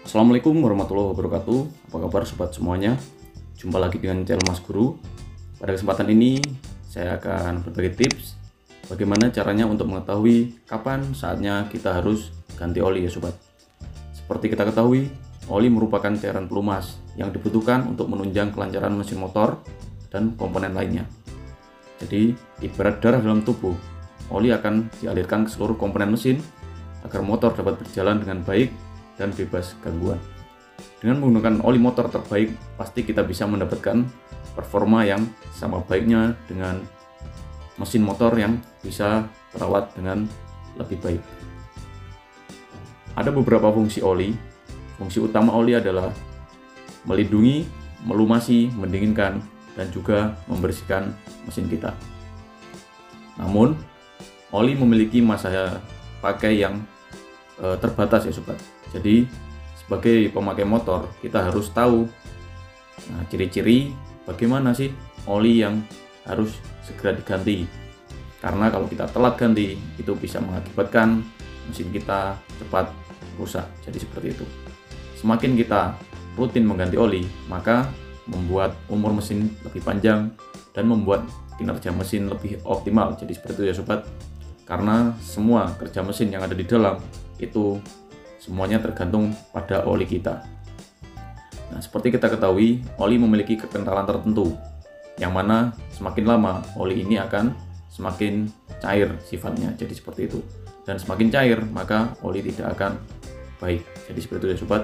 Assalamualaikum warahmatullahi wabarakatuh. Apa kabar sobat semuanya? Jumpa lagi dengan channel Mas Guru. Pada kesempatan ini saya akan berbagi tips bagaimana caranya untuk mengetahui kapan saatnya kita harus ganti oli ya sobat. Seperti kita ketahui, oli merupakan cairan pelumas yang dibutuhkan untuk menunjang kelancaran mesin motor dan komponen lainnya. Jadi ibarat darah dalam tubuh, oli akan dialirkan ke seluruh komponen mesin agar motor dapat berjalan dengan baik dan bebas gangguan. Dengan menggunakan oli motor terbaik, pasti kita bisa mendapatkan performa yang sama baiknya dengan mesin motor yang bisa terawat dengan lebih baik. Ada beberapa fungsi oli. Fungsi utama oli adalah melindungi, melumasi, mendinginkan, dan juga membersihkan mesin kita. Namun, oli memiliki masa pakai yang terbatas ya sobat. Jadi sebagai pemakai motor kita harus tahu ciri-ciri bagaimana sih oli yang harus segera diganti. Karena kalau kita telat ganti itu bisa mengakibatkan mesin kita cepat rusak. Jadi seperti itu. Semakin kita rutin mengganti oli, maka membuat umur mesin lebih panjang dan membuat kinerja mesin lebih optimal. Jadi seperti itu ya sobat. Karena semua kerja mesin yang ada di dalam itu semuanya tergantung pada oli kita. Nah, seperti kita ketahui, oli memiliki kekentalan tertentu, yang mana semakin lama oli ini akan semakin cair sifatnya. Jadi seperti itu. Dan semakin cair, maka oli tidak akan baik. Jadi seperti itu ya sobat.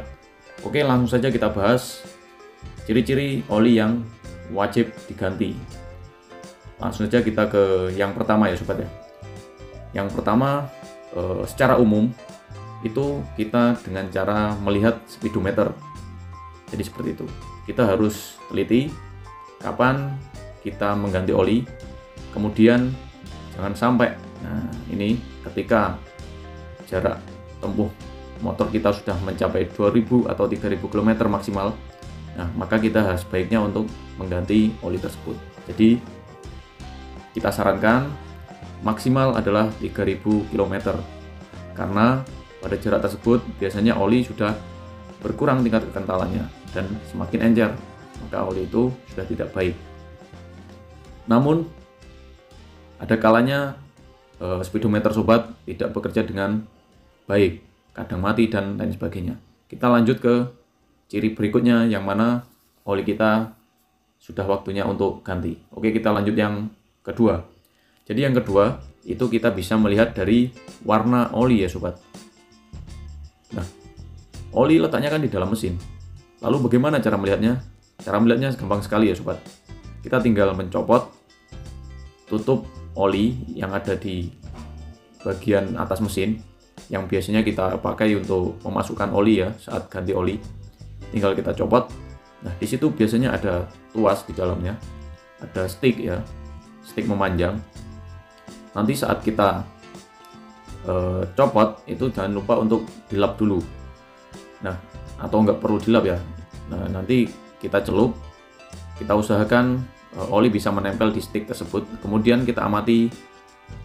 Oke, langsung saja kita bahas ciri-ciri oli yang wajib diganti. Langsung saja kita ke yang pertama ya sobat ya. Yang pertama, secara umum itu kita dengan cara melihat speedometer. Jadi seperti itu. Kita harus teliti kapan kita mengganti oli. Kemudian jangan sampai ini ketika jarak tempuh motor kita sudah mencapai 2000 atau 3000 km maksimal. Nah, maka kita sebaiknya untuk mengganti oli tersebut. Jadi kita sarankan maksimal adalah 3000 km. Karena pada jarak tersebut biasanya oli sudah berkurang tingkat kekentalannya dan semakin encer, maka oli itu sudah tidak baik. Namun ada kalanya speedometer sobat tidak bekerja dengan baik, kadang mati dan lain sebagainya. Kita lanjut ke ciri berikutnya, yang mana oli kita sudah waktunya untuk ganti. Oke, kita lanjut yang kedua. Jadi yang kedua itu kita bisa melihat dari warna oli ya sobat. Nah, oli letaknya kan di dalam mesin. Lalu bagaimana cara melihatnya? Cara melihatnya gampang sekali ya sobat. Kita tinggal mencopot tutup oli yang ada di bagian atas mesin, yang biasanya kita pakai untuk memasukkan oli ya saat ganti oli. Tinggal kita copot. Nah, di situ biasanya ada tuas di dalamnya. Ada stick ya, stick memanjang. Nanti saat kita copot itu jangan lupa untuk dilap dulu. Nah, atau nggak perlu dilap ya. Nah, nanti kita celup, kita usahakan oli bisa menempel di stick tersebut. Kemudian kita amati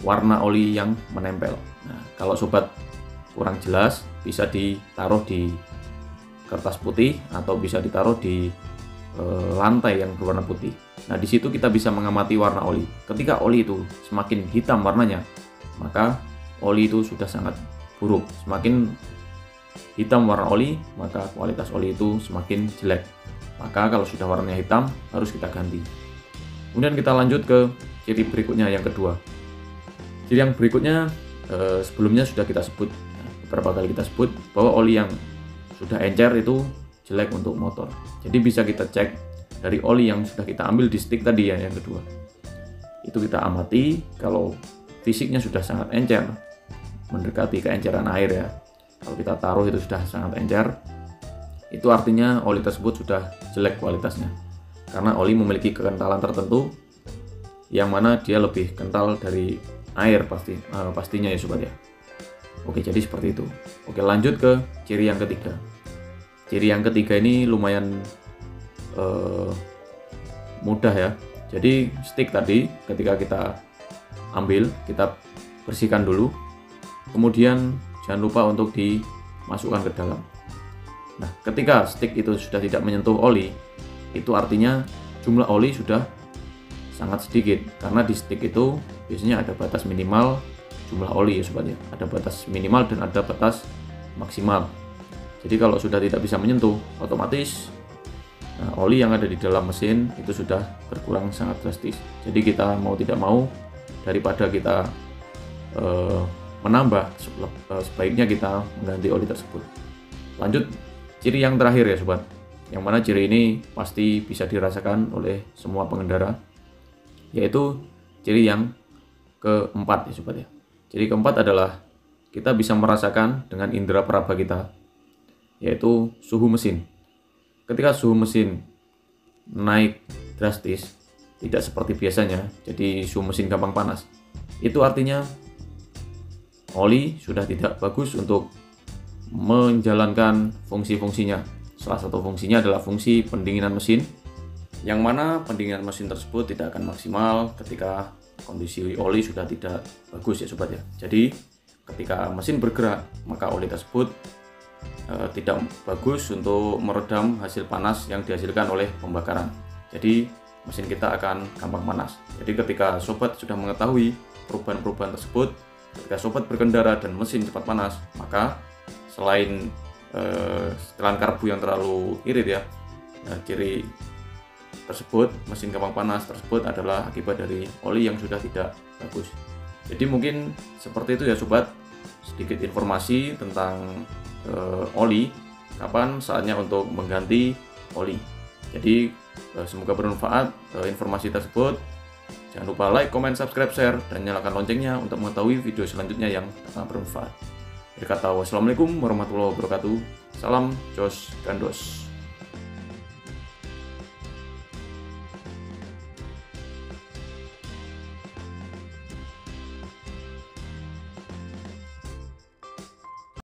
warna oli yang menempel. Nah, kalau sobat kurang jelas bisa ditaruh di kertas putih atau bisa ditaruh di lantai yang berwarna putih. Nah, di situ kita bisa mengamati warna oli. Ketika oli itu semakin hitam warnanya, maka oli itu sudah sangat buruk. Semakin hitam warna oli, maka kualitas oli itu semakin jelek. Maka kalau sudah warnanya hitam, harus kita ganti. Kemudian kita lanjut ke ciri berikutnya, yang kedua. Ciri yang berikutnya sebelumnya sudah kita sebut, beberapa kali kita sebut bahwa oli yang sudah encer itu jelek untuk motor. Jadi bisa kita cek dari oli yang sudah kita ambil di stick tadi ya, yang kedua. Itu kita amati, kalau fisiknya sudah sangat encer, mendekati keenceran air ya. Kalau kita taruh itu sudah sangat encer, itu artinya oli tersebut sudah jelek kualitasnya. Karena oli memiliki kekentalan tertentu, yang mana dia lebih kental dari air pastinya ya sobat ya. Oke, jadi seperti itu. Oke, lanjut ke ciri yang ketiga. Ciri yang ketiga ini lumayan mudah ya. Jadi stick tadi ketika kita ambil, kita bersihkan dulu. Kemudian jangan lupa untuk dimasukkan ke dalam. Nah, ketika stick itu sudah tidak menyentuh oli, itu artinya jumlah oli sudah sangat sedikit, karena di stick itu biasanya ada batas minimal jumlah oli ya sobat ya. Ada batas minimal dan ada batas maksimal. Jadi kalau sudah tidak bisa menyentuh, otomatis oli yang ada di dalam mesin itu sudah berkurang sangat drastis. Jadi kita mau tidak mau, daripada kita menambah, sebaiknya kita mengganti oli tersebut. Lanjut ciri yang terakhir ya sobat, yang mana ciri ini pasti bisa dirasakan oleh semua pengendara, yaitu ciri yang keempat ya sobat ya. Ciri keempat adalah kita bisa merasakan dengan indera peraba kita, yaitu suhu mesin. Ketika suhu mesin naik drastis, tidak seperti biasanya, jadi suhu mesin gampang panas, itu artinya oli sudah tidak bagus untuk menjalankan fungsi-fungsinya. Salah satu fungsinya adalah fungsi pendinginan mesin, yang mana pendinginan mesin tersebut tidak akan maksimal ketika kondisi oli sudah tidak bagus ya sobat ya. Jadi ketika mesin bergerak, maka oli tersebut tidak bagus untuk meredam hasil panas yang dihasilkan oleh pembakaran. Jadi mesin kita akan gampang panas. Jadi ketika sobat sudah mengetahui perubahan-perubahan tersebut, ketika sobat berkendara dan mesin cepat panas, maka selain setelan karbu yang terlalu irit ya, ciri tersebut, mesin gampang panas tersebut adalah akibat dari oli yang sudah tidak bagus. Jadi mungkin seperti itu ya sobat, sedikit informasi tentang oli, kapan saatnya untuk mengganti oli. Jadi semoga bermanfaat informasi tersebut. Jangan lupa like, comment, subscribe, share, dan nyalakan loncengnya untuk mengetahui video selanjutnya yang sangat bermanfaat. Berkata wassalamualaikum warahmatullahi wabarakatuh. Salam Jos Gandos.